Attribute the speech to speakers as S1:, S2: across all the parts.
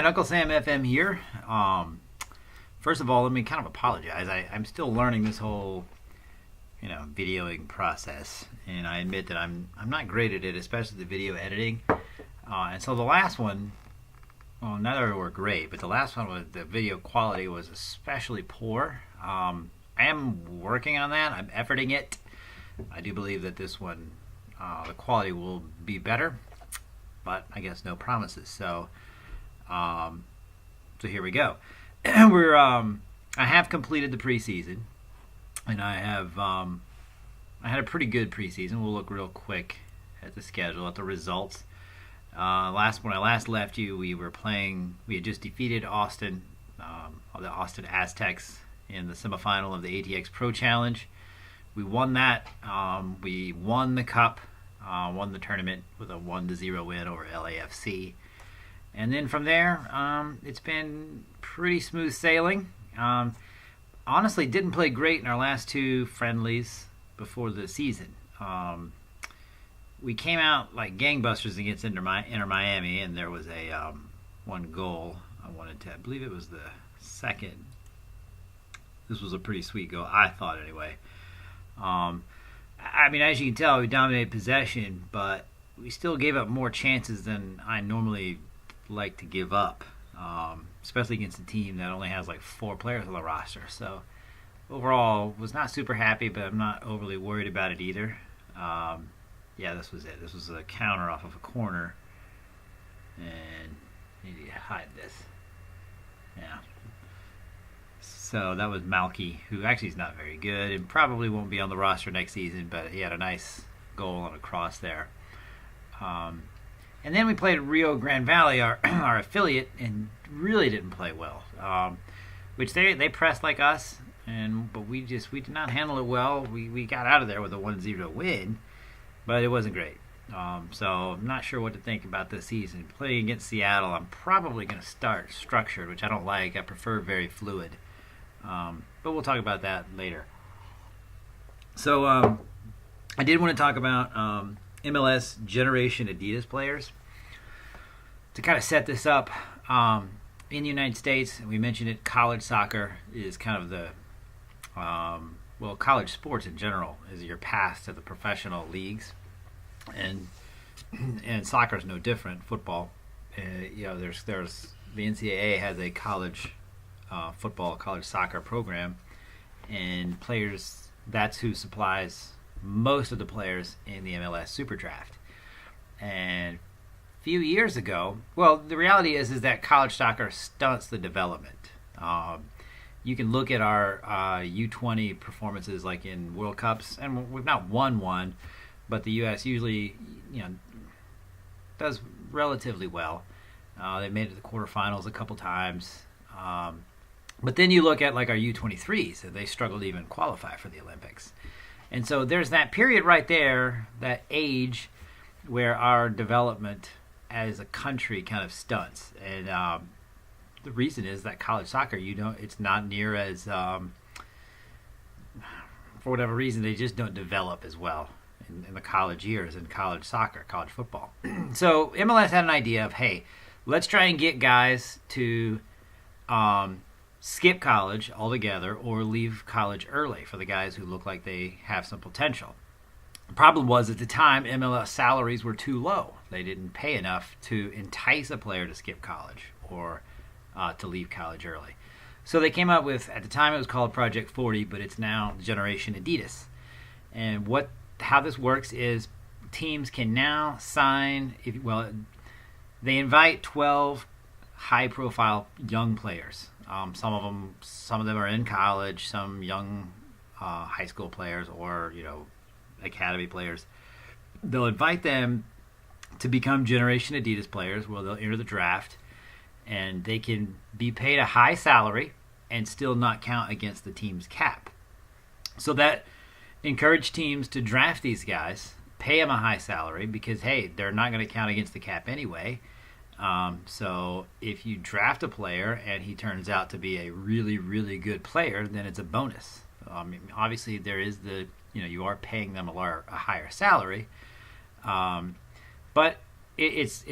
S1: Uncle Sam FM here. First of all, let me kind of apologize. I'm still learning this whole, videoing process, and I admit that I'm not great at it, especially the video editing. And so the last one, well, neither were great, but the last one was the video quality was especially poor. I am working on that. I'm efforting it. I do believe that this one, the quality will be better, but I guess no promises. So here we go. I have completed the preseason, and I had a pretty good preseason. We'll look real quick at the schedule, at the results. When I last left you, we had just defeated Austin, the Austin Aztecs in the semifinal of the ATX Pro Challenge. We won that. We won the cup, won the tournament with a 1-0 win over LAFC. And then from there, it's been pretty smooth sailing. Honestly, didn't play great in our last two friendlies before the season. We came out like gangbusters against Inter Miami, and there was a one goal. I believe it was the second. This was a pretty sweet goal, I thought anyway. As you can tell, we dominated possession, but we still gave up more chances than I normally like to give up, especially against a team that only has like 4 players on the roster. So overall, was not super happy, but I'm not overly worried about it either. This was it. This was a counter off of a corner, and I need to hide this. Yeah. So that was Malky, who actually is not very good and probably won't be on the roster next season, but he had a nice goal on a cross there. And then we played Rio Grande Valley, our affiliate, and really didn't play well. Which they pressed like us, but we did not handle it well. We got out of there with a 1-0 win, but it wasn't great. So I'm not sure what to think about this season. Playing against Seattle, I'm probably going to start structured, which I don't like. I prefer very fluid. But we'll talk about that later. So I did want to talk about MLS Generation Adidas players. To kind of set this up, in the United States, we mentioned it, college soccer is kind of the, college sports in general is your path to the professional leagues. And soccer is no different, football. There's the NCAA has a college football, college soccer program, and players, that's who supplies most of the players in the MLS Super Draft. And a few years ago, the reality is that college soccer stunts the development. You can look at our U20 performances like in World Cups, and we've not won one, but the U.S. usually, does relatively well. They made it to the quarterfinals a couple times. But then you look at like our U23s, and they struggled to even qualify for the Olympics. And so there's that period right there, that age, where our development as a country kind of stunts. And the reason is that college soccer, it's not near as, for whatever reason, they just don't develop as well in the college years in college soccer, college football. So MLS had an idea of, hey, let's try and get guys to skip college altogether or leave college early for the guys who look like they have some potential. The problem was at the time, MLS salaries were too low. They didn't pay enough to entice a player to skip college or to leave college early. So they came up with, at the time it was called Project 40, but it's now Generation Adidas. And how this works is teams can now sign, they invite 12 high-profile young players. Some of them are in college, some young high school players or academy players. They'll invite them to become Generation Adidas players, where they'll enter the draft, and they can be paid a high salary and still not count against the team's cap. So that encouraged teams to draft these guys, pay them a high salary because, hey, they're not going to count against the cap anyway. So if you draft a player and he turns out to be a really, really good player, then it's a bonus. Obviously there is you are paying them a higher salary, but it's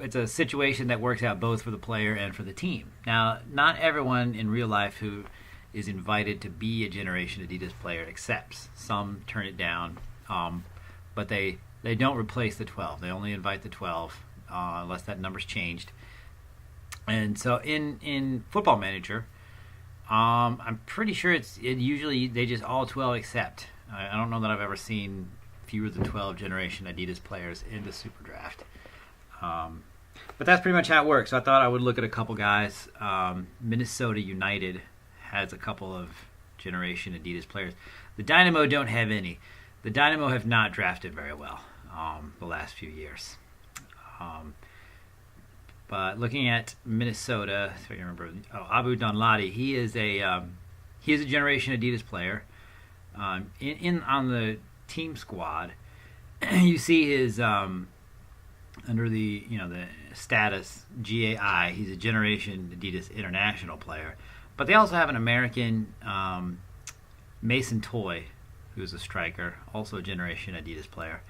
S1: it's a situation that works out both for the player and for the team. Now, not everyone in real life who is invited to be a Generation Adidas player accepts. Some turn it down, but they don't replace the 12. They only invite the 12 unless that number's changed. And so in Football Manager, I'm pretty sure it usually they just all 12 accept. I don't know that I've ever seen fewer than 12 Generation Adidas players in the Super Draft. But that's pretty much how it works. So I thought I would look at a couple guys. Minnesota United has a couple of Generation Adidas players. The Dynamo don't have any. The Dynamo have not drafted very well the last few years. But looking at Minnesota, if I can remember, Abu Danladi, he is a Generation Adidas player. On the team squad, you see his under the the status GAI. He's a Generation Adidas International player. But they also have an American, Mason Toy, who's a striker, also a Generation Adidas player.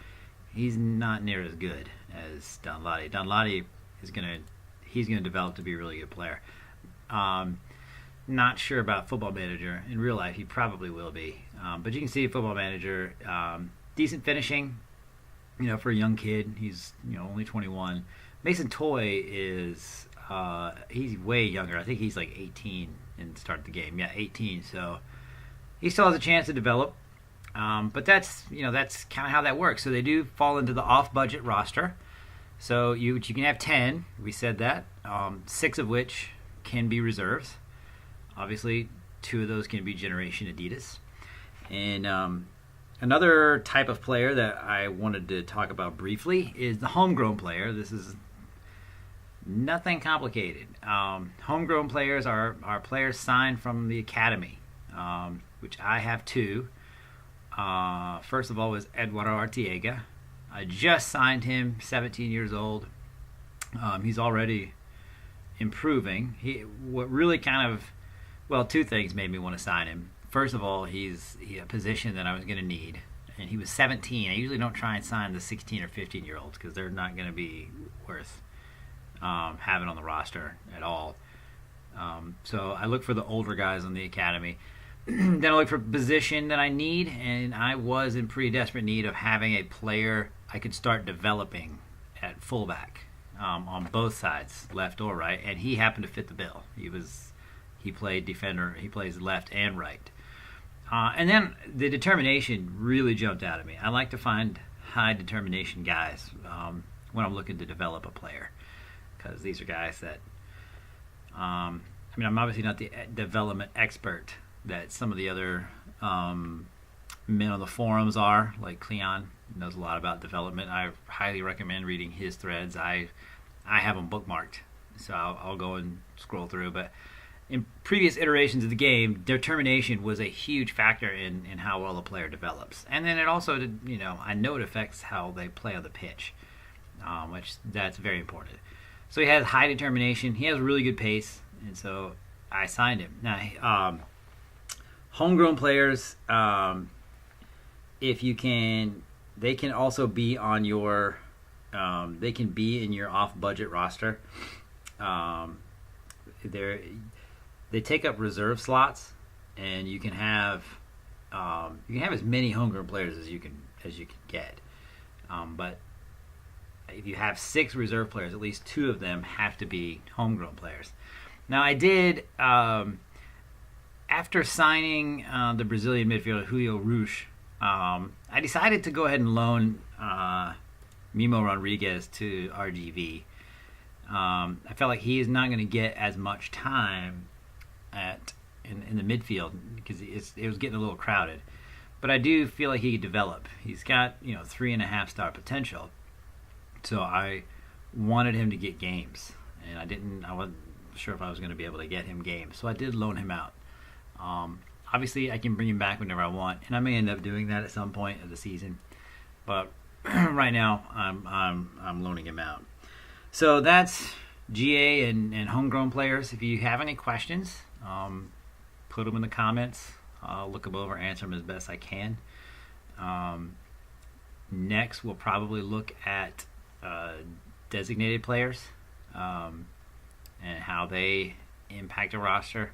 S1: He's not near as good as Danladi. Danladi he's gonna develop to be a really good player. Not sure about Football Manager. In real life, he probably will be. But you can see Football Manager, decent finishing, for a young kid. He's only 21. Mason Toy is he's way younger. I think he's like 18 and start the game. Yeah, 18. So he still has a chance to develop. But that's kind of how that works. So they do fall into the off-budget roster. So you can have 10. We said that. 6 of which can be reserves. Obviously, 2 of those can be Generation Adidas. And another type of player that I wanted to talk about briefly is the homegrown player. This is nothing complicated. Homegrown players are players signed from the academy, which I have 2. First of all was Eduardo Arteaga. I just signed him, 17 years old. He's already improving. What really kind of, 2 things made me want to sign him. First of all, he's a position that I was going to need, and he was 17. I usually don't try and sign the 16 or 15-year-olds because they're not going to be worth having on the roster at all. So I look for the older guys on the academy. Then I look for a position that I need, and I was in pretty desperate need of having a player I could start developing at fullback on both sides, left or right, and he happened to fit the bill. He played defender. He plays left and right. And then the determination really jumped out at me. I like to find high determination guys when I'm looking to develop a player, because these are guys that I'm obviously not the development expert that some of the other men on the forums are, like Cleon knows a lot about development. I highly recommend reading his threads. I have them bookmarked, so I'll go and scroll through. But in previous iterations of the game, determination was a huge factor in how well a player develops. And then it also, I know it affects how they play on the pitch, which that's very important. So he has high determination. He has really good pace, and so I signed him. Now, homegrown players, if you can, they can also be on your, they can be in your off-budget roster. They take up reserve slots, and you can have as many homegrown players as you can get. But if you have 6 reserve players, at least 2 of them have to be homegrown players. Now I did. After signing the Brazilian midfielder Julio Rush, I decided to go ahead and loan Mimo Rodriguez to RGV. I felt like he is not going to get as much time in the midfield because it was getting a little crowded. But I do feel like he could develop. He's got 3.5-star potential. So I wanted him to get games, and I wasn't sure if I was going to be able to get him games. So I did loan him out. Obviously, I can bring him back whenever I want, and I may end up doing that at some point of the season. But right now, I'm loaning him out. So that's GA and homegrown players. If you have any questions, put them in the comments. I'll look them over, answer them as best I can. Next, we'll probably look at designated players and how they impact a roster,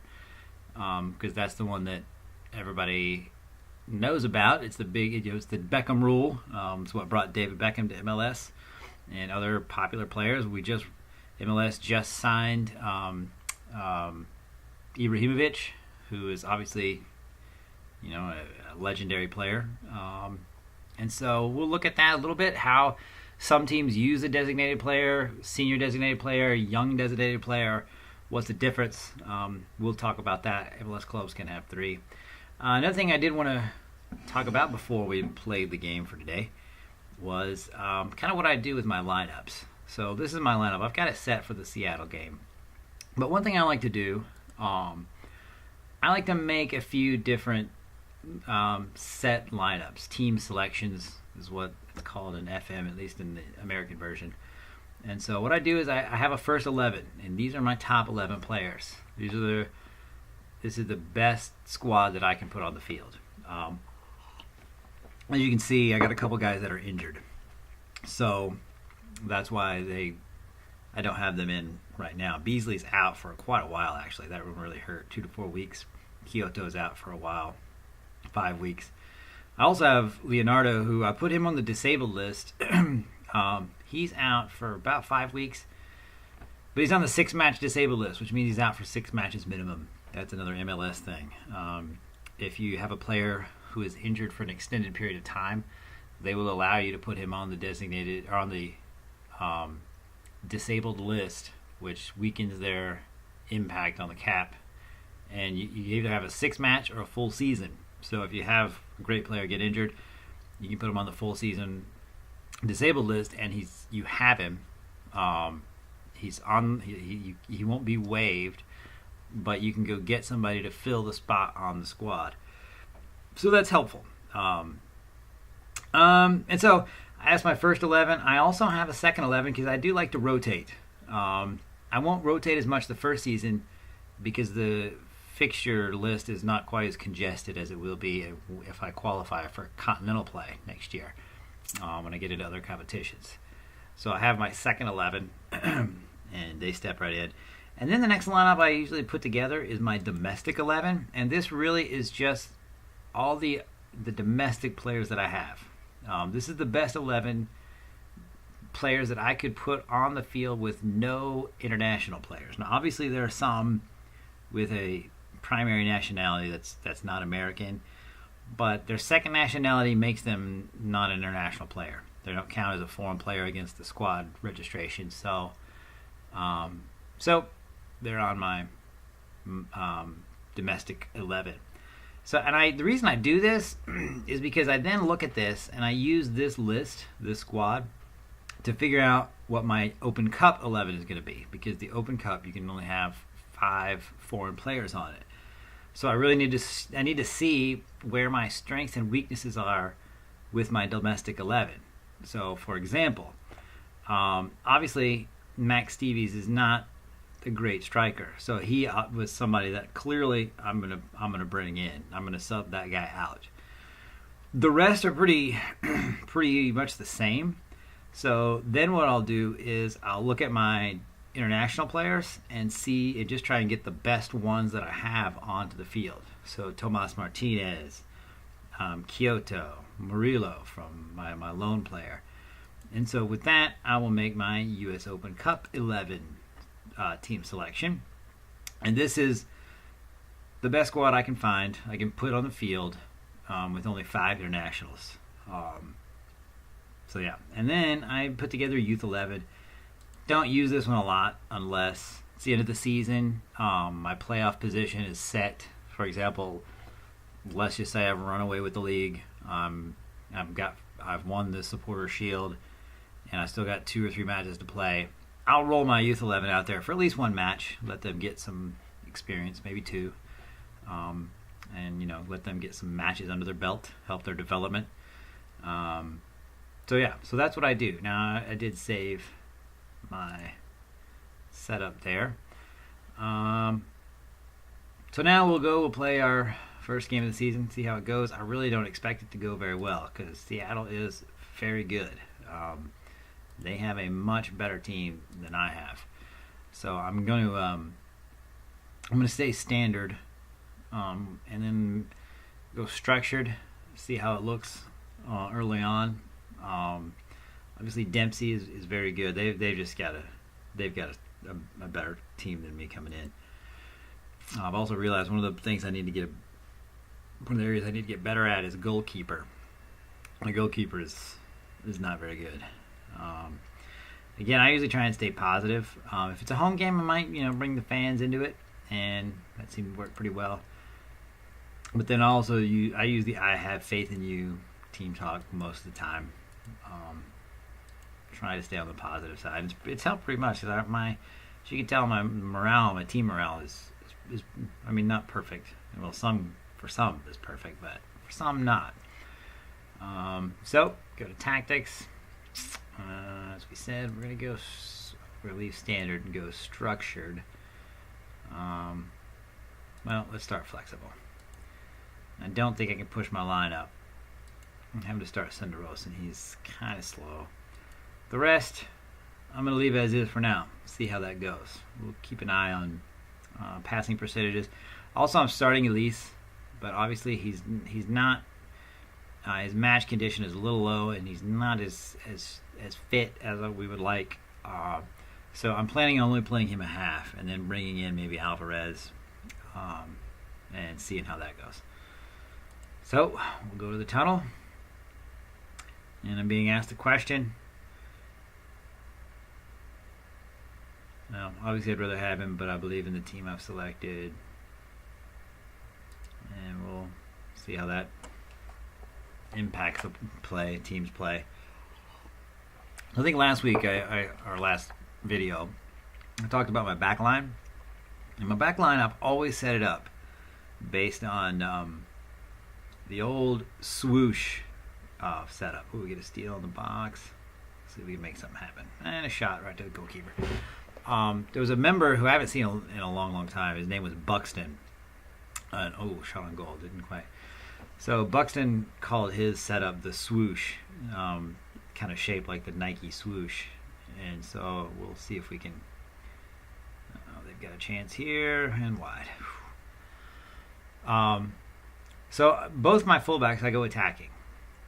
S1: because that's the one that everybody knows about. It's the it's the Beckham rule. It's what brought David Beckham to MLS and other popular players. MLS just signed Ibrahimovic, who is obviously a legendary player. And so we'll look at that a little bit, how some teams use a designated player, senior designated player, young designated player. What's the difference? We'll talk about that. MLS clubs can have 3. Another thing I did want to talk about before we played the game for today was kind of what I do with my lineups. So this is my lineup. I've got it set for the Seattle game. But one thing I like to do, I like to make a few different set lineups. Team selections is what it's called in FM, at least in the American version. And so what I do is I have a first 11, and these are my top 11 players. This is the best squad that I can put on the field. As you can see, I got a couple guys that are injured, so that's why I don't have them in right now. Beasley's out for quite a while, actually. That one really hurt. 2 to 4 weeks. Kyoto's out for a while, 5 weeks. I also have Leonardo, who I put him on the disabled list. He's out for about 5 weeks, but he's on the 6-match disabled list, which means he's out for 6 matches minimum. That's another MLS thing. If you have a player who is injured for an extended period of time, they will allow you to put him on the designated or on the disabled list, which weakens their impact on the cap. And you either have a 6-match or a full season. So if you have a great player get injured, you can put him on the full season disabled list, and you have him. He's on. He won't be waived, but you can go get somebody to fill the spot on the squad. So that's helpful. And so that's my first 11. I also have a second 11 because I do like to rotate. I won't rotate as much the first season because the fixture list is not quite as congested as it will be if I qualify for continental play next year when I get into other competitions. So I have my second 11, and they step right in. And then the next lineup I usually put together is my domestic 11, and this really is just all the domestic players that I have. This is the best 11 players that I could put on the field with no international players. Now, obviously, there are some with a primary nationality that's not American, but their second nationality makes them not an international player. They don't count as a foreign player against the squad registration. So they're on my domestic 11. So, and the reason I do this is because I then look at this and I use this list, this squad, to figure out what my Open Cup 11 is going to be. Because the Open Cup, you can only have 5 foreign players on it. So I really need to see where my strengths and weaknesses are with my domestic 11. So, for example, obviously Max Stevies is not a great striker. So he was somebody that clearly I'm gonna bring in. I'm gonna sub that guy out. The rest are pretty much the same. So then what I'll do is I'll look at my international players and see and just try and get the best ones that I have onto the field. So Tomas Martinez, Kyoto, Murillo from my lone player. And so with that, I will make my U.S. Open Cup 11 team selection. And this is the best squad I can find. I can put on the field with only 5 internationals. So yeah, and then I put together Youth 11. Don't use this one a lot unless it's the end of the season. My playoff position is set. For example, let's just say I've run away with the league. I've won the Supporter Shield, and I still got 2 or 3 matches to play. I'll roll my Youth 11 out there for at least 1 match. Let them get some experience, maybe 2, and let them get some matches under their belt, help their development. So that's what I do. Now I did save my setup there. So now we'll play our first game of the season, see how it goes. I really don't expect it to go very well because Seattle is very good. They have a much better team than I have. So I'm going to stay standard, and then go structured. See how it looks early on. Obviously Dempsey is very good. They've got a better team than me coming in. I've also realized one of the areas I need to get better at is goalkeeper. My goalkeeper is not very good. Again, I usually try and stay positive. If it's a home game, I might bring the fans into it, and that seemed to work pretty well. But then also, I use the "I have faith in you" team talk most of the time. Try to stay on the positive side. It's helped pretty much. As you can tell, my team morale is not perfect. Well, for some is perfect, but for some not. So go to tactics. As we said, we're gonna leave standard and go structured. Well, let's start flexible. I don't think I can push my line up. I'm having to start Senderos, and he's kind of slow. The rest, I'm going to leave as is for now. See how that goes. We'll keep an eye on passing percentages. Also, I'm starting Elise, but obviously he's not. His match condition is a little low, and he's not as fit as we would like. So I'm planning on only playing him a half, and then bringing in maybe Alvarez, and seeing how that goes. So we'll go to the tunnel, and I'm being asked a question. Now, obviously I'd rather have him, but I believe in the team I've selected, and we'll see how that impacts the team's play. I think last week, our last video, I talked about my back line. And my back line, I've always set it up based on the old swoosh setup. Ooh, we get a steal in the box. See if we can make something happen. And a shot right to the goalkeeper. There was a member who I haven't seen in a long, long time. His name was Buxton. And shot on goal. Didn't quite. So Buxton called his setup the swoosh, kind of shaped like the Nike swoosh. And so we'll see if we can. They've got a chance here and wide. So both my fullbacks, I go attacking,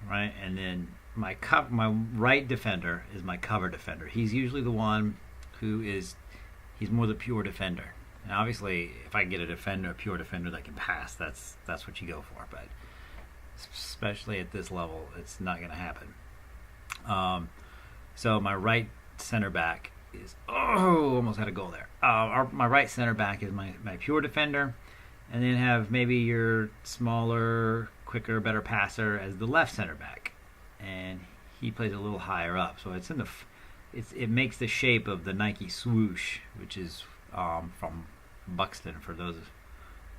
S1: right? And then my right defender is my cover defender. He's usually the one he's more the pure defender. And obviously, if I can get a pure defender that can pass, that's what you go for. But especially at this level, it's not going to happen. So my right center back is almost had a goal there. My right center back is my pure defender. And then have maybe your smaller, quicker, better passer as the left center back, and he plays a little higher up. So it makes the shape of the Nike swoosh, which is from Buxton for those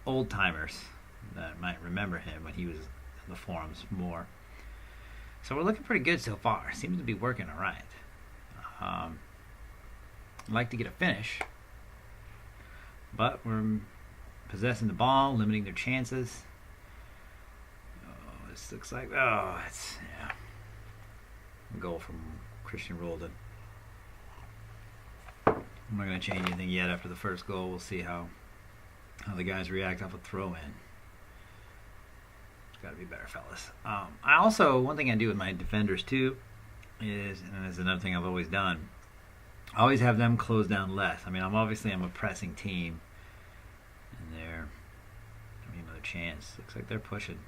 S1: old timers that might remember him when he was in the forums more. So we're looking pretty good so far. Seems to be working all right. I'd like to get a finish, but we're possessing the ball, limiting their chances. This looks like it's a goal from Christian Roldan. I'm not going to change anything yet after the first goal. We'll see how the guys react off a throw-in. It's got to be better, fellas. I also, one thing I do with my defenders too is, and this is another thing I've always done, I always have them close down less. I mean, I'm a pressing team. And they're having another chance. Looks like they're pushing.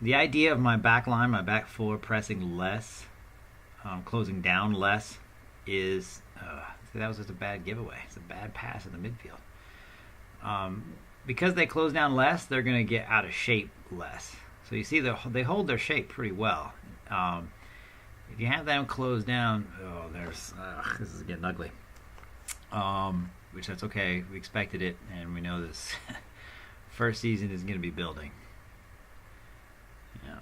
S1: The idea of my back line, my back four pressing less, closing down less, is that was just a bad giveaway. It's a bad pass in the midfield. Because they close down less, they're going to get out of shape less. So you see, they hold their shape pretty well. If you have them closed down, this is getting ugly. Which that's okay. We expected it, and we know this first season is going to be building. Yeah,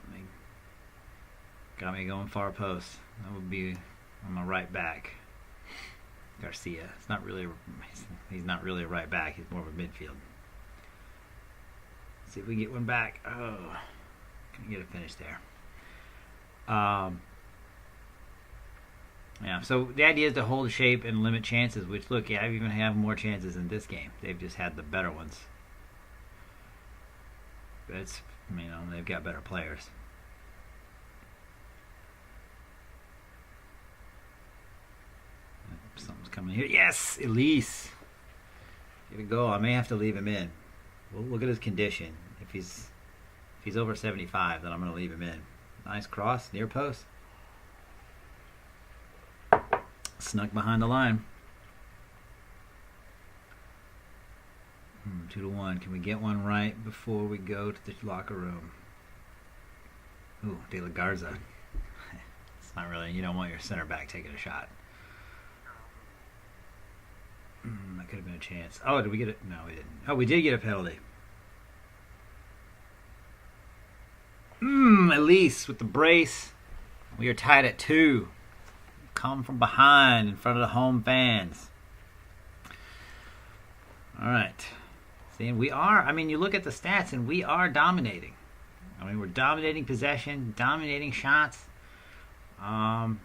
S1: got me going far post. That would be on my right back. Garcia. He's not really a right back. He's more of a midfield. See if we get one back. Couldn't get a finish there. Um, yeah, so the idea is to hold shape and limit chances, which, look, yeah, I even have more chances in this game. They've just had the better ones. It's, they've got better players. Something's coming here. Yes, Elise. Get a goal. I may have to leave him in. We'll look at his condition. If he's over 75, then I'm going to leave him in. Nice cross, near post. Snuck behind the line. 2-1. Can we get one right before we go to the locker room? Ooh, De La Garza. It's not really, you don't want your center back taking a shot. That could have been a chance. Oh, did we get it? No, we didn't. Oh, we did get a penalty. Elise with the brace. We are tied at 2. Come from behind in front of the home fans. All right. See, we are, you look at the stats and we are dominating. We're dominating possession, dominating shots. Yeah,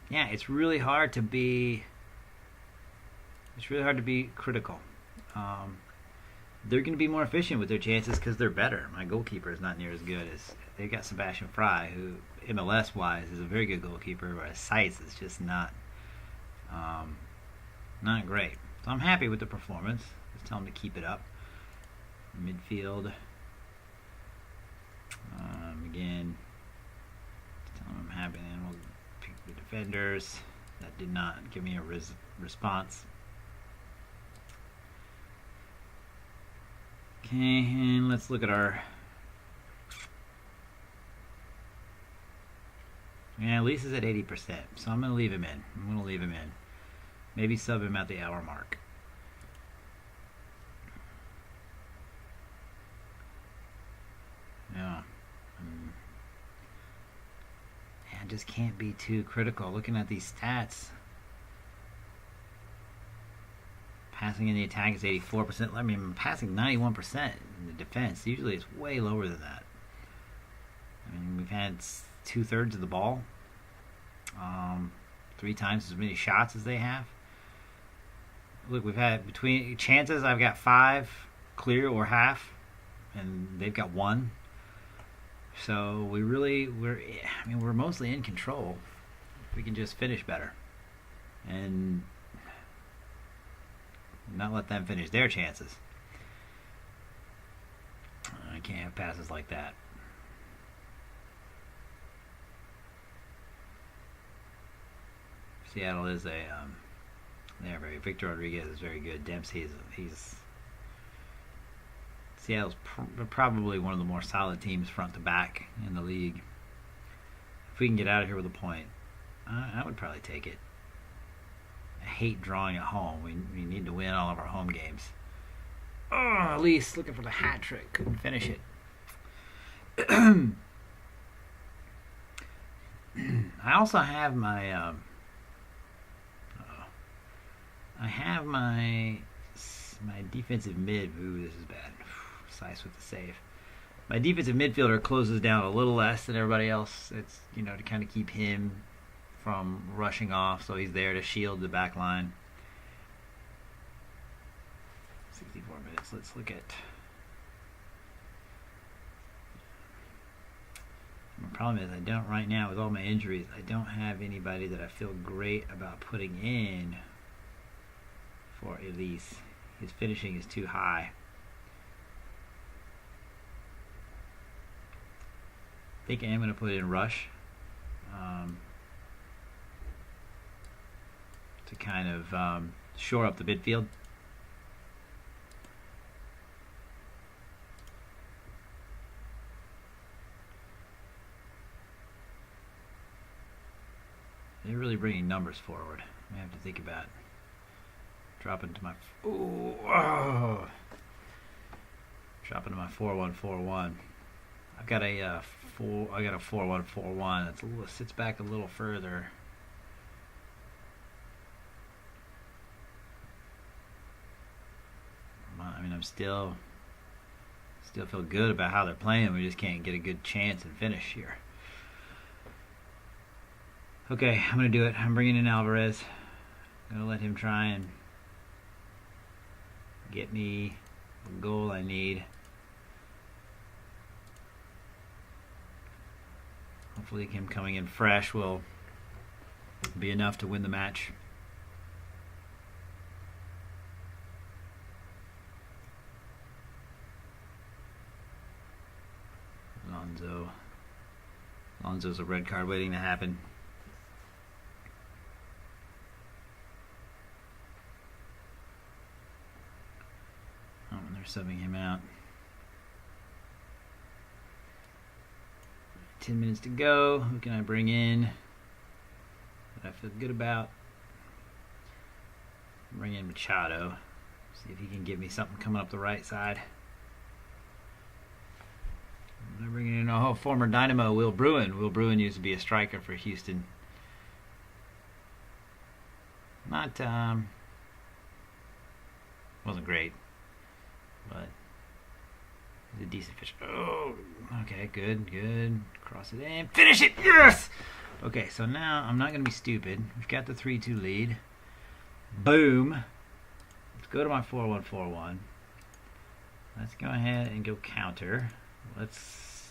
S1: it's really hard to be critical. They're going to be more efficient with their chances because they're better. My goalkeeper is not near as good as they've got Sebastian Fry, who MLS wise is a very good goalkeeper, but his sights is just not great. So I'm happy with the performance. Just tell him to keep it up. Midfield. Again, just tell him I'm happy. And we'll pick the defenders. That did not give me a response. Okay, and let's look at our... Yeah, Elise is at 80%, so I'm going to leave him in. Maybe sub him at the hour mark. Yeah. I just can't be too critical. Looking at these stats, passing in the attack is 84%. I'm passing 91% in the defense. Usually it's way lower than that. We've had 2/3 of the ball. 3 times as many shots as they have. Look, we've had between chances, I've got 5 clear or half, and they've got 1. So we're mostly in control. We can just finish better and not let them finish their chances. I can't have passes like that. Seattle is Victor Rodriguez is very good. Dempsey Seattle's probably one of the more solid teams front to back in the league. If we can get out of here with a point, I would probably take it. I hate drawing at home. We need to win all of our home games. Oh, Elise looking for the hat trick. Couldn't finish it. I also have my my defensive mid. Ooh, this is bad. Size with the save. My defensive midfielder closes down a little less than everybody else. It's to kind of keep him from rushing off, so he's there to shield the back line. 64 minutes. Let's look at. My problem is right now with all my injuries, I don't have anybody that I feel great about putting in for Elise. His finishing is too high. I think I am going to put in Rush to kind of shore up the midfield. They're really bringing numbers forward. I have to think about dropping to my dropping to my 4-1-4-1. I've got a 4-1-4-1. It sits back a little further. I'm still feel good about how they're playing. We just can't get a good chance and finish here. Okay, I'm going to do it. I'm bringing in Alvarez. I'm going to let him try and get me the goal I need. Hopefully him coming in fresh will be enough to win the match. Alonso's a red card waiting to happen. Oh, and they're subbing him out. 10 minutes to go. Who can I bring in that I feel good about? Bring in Machado. See if he can give me something coming up the right side. I'm bringing in a former Dynamo, Will Bruin. Will Bruin used to be a striker for Houston. Not, wasn't great, but he's a decent fish. Oh, okay, good. Cross it in, finish it, yes! Okay, so now I'm not going to be stupid. We've got the 3-2 lead. Boom. Let's go to my 4-1-4-1. Let's go ahead and go counter. Let's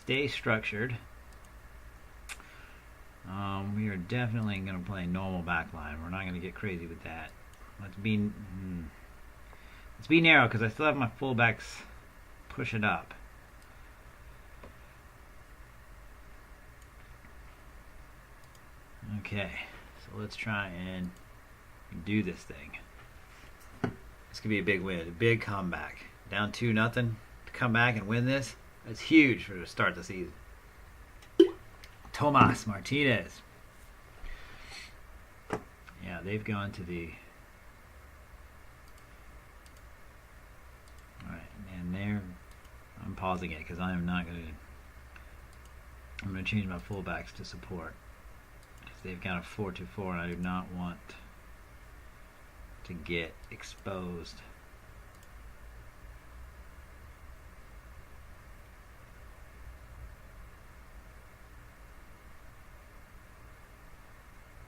S1: stay structured. We are definitely going to play normal backline. We're not going to get crazy with that. Let's be narrow because I still have my fullbacks pushing up. Okay, so let's try and do this thing. This could be a big win, a big comeback. Down 2-0 to come back and win this. That's huge for the start of the season. Tomas Martinez. Yeah, they've gone to the... Alright, and there... I'm pausing it because I am not going to... I'm going to change my fullbacks to support. Because they've got a 4-2-4 and I do not want to get exposed.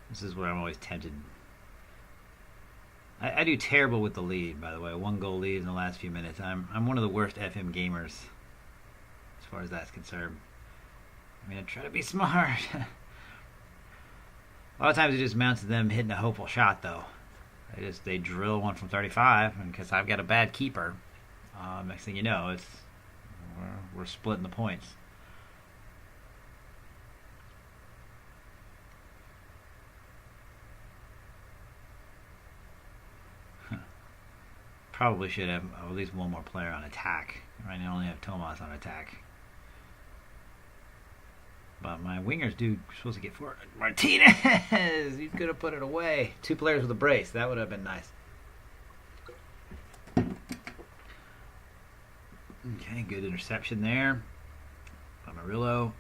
S1: This is where I'm always tempted. I do terrible with the lead, by the way. 1-goal lead in the last few minutes. I'm one of the worst FM gamers as far as that's concerned. I mean, I try to be smart. A lot of times it just amounts to them hitting a hopeful shot, though. They drill one from 35, and because I've got a bad keeper, next thing you know, we're splitting the points. Probably should have at least one more player on attack. Right now I only have Tomas on attack. But my wingers supposed to get forward. Martinez! You could have put it away. 2 players with a brace. That would have been nice. Okay, good interception there. Amarillo.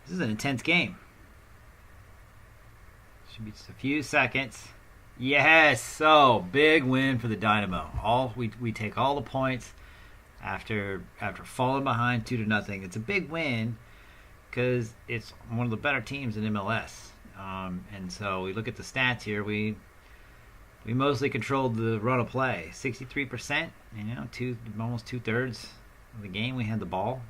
S1: This is an intense game. Should be just a few seconds. Yes! So, big win for the Dynamo. We take all the points after falling behind 2-0. It's a big win because it's one of the better teams in MLS. And so we look at the stats here. We mostly controlled the run of play. 63%, almost 2/3 of the game we had the ball.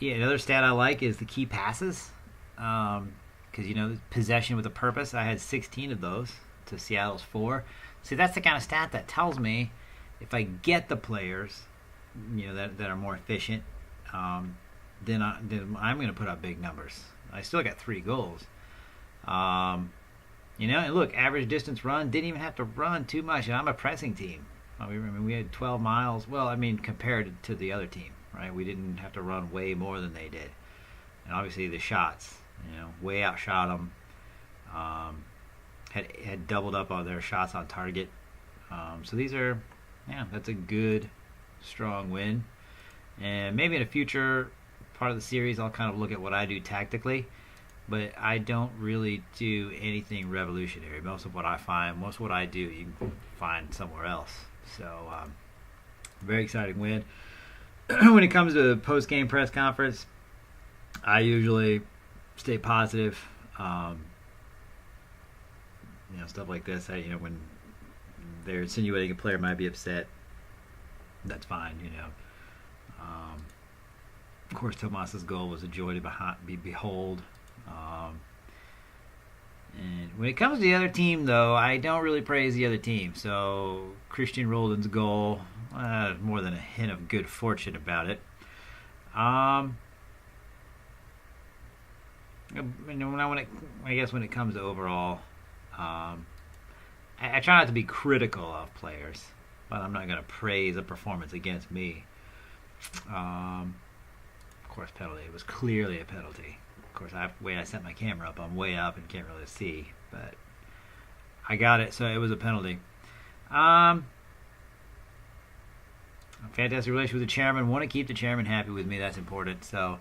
S1: Yeah, another stat I like is the key passes. Because, possession with a purpose, I had 16 of those to Seattle's 4. See, that's the kind of stat that tells me if I get the players, that are more efficient, then I'm going to put up big numbers. I still got 3 goals. And look, average distance run, didn't even have to run too much. And I'm a pressing team. We had 12 miles. Well, compared to the other team, right? We didn't have to run way more than they did. And obviously the shots, way outshot them. Had doubled up on their shots on target. So these are, that's a good, strong win. And maybe in a future part of the series, I'll kind of look at what I do tactically. but I don't really do anything revolutionary. Most of what I do, you can find somewhere else. So, very exciting win. When it comes to post-game press conference, I usually stay positive. Stuff like this. When they're insinuating a player might be upset, that's fine. Of course, Tomas's goal was a joy to behold. And when it comes to the other team, though, I don't really praise the other team. So Christian Roldan's goal, more than a hint of good fortune about it. I guess when it comes to overall, I try not to be critical of players, but I'm not going to praise a performance against me. Of course, penalty. It was clearly a penalty. Of course, the way I set my camera up, I'm way up and can't really see, but I got it, so it was a penalty. Fantastic relationship with the chairman. Want to keep the chairman happy with me. That's important. So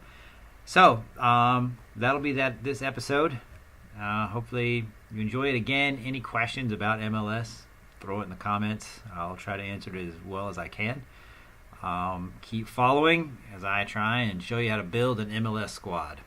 S1: that'll be this episode. Hopefully you enjoy it. Again, any questions about MLS, throw it in the comments. I'll try to answer it as well as I can. Keep following as I try and show you how to build an MLS squad.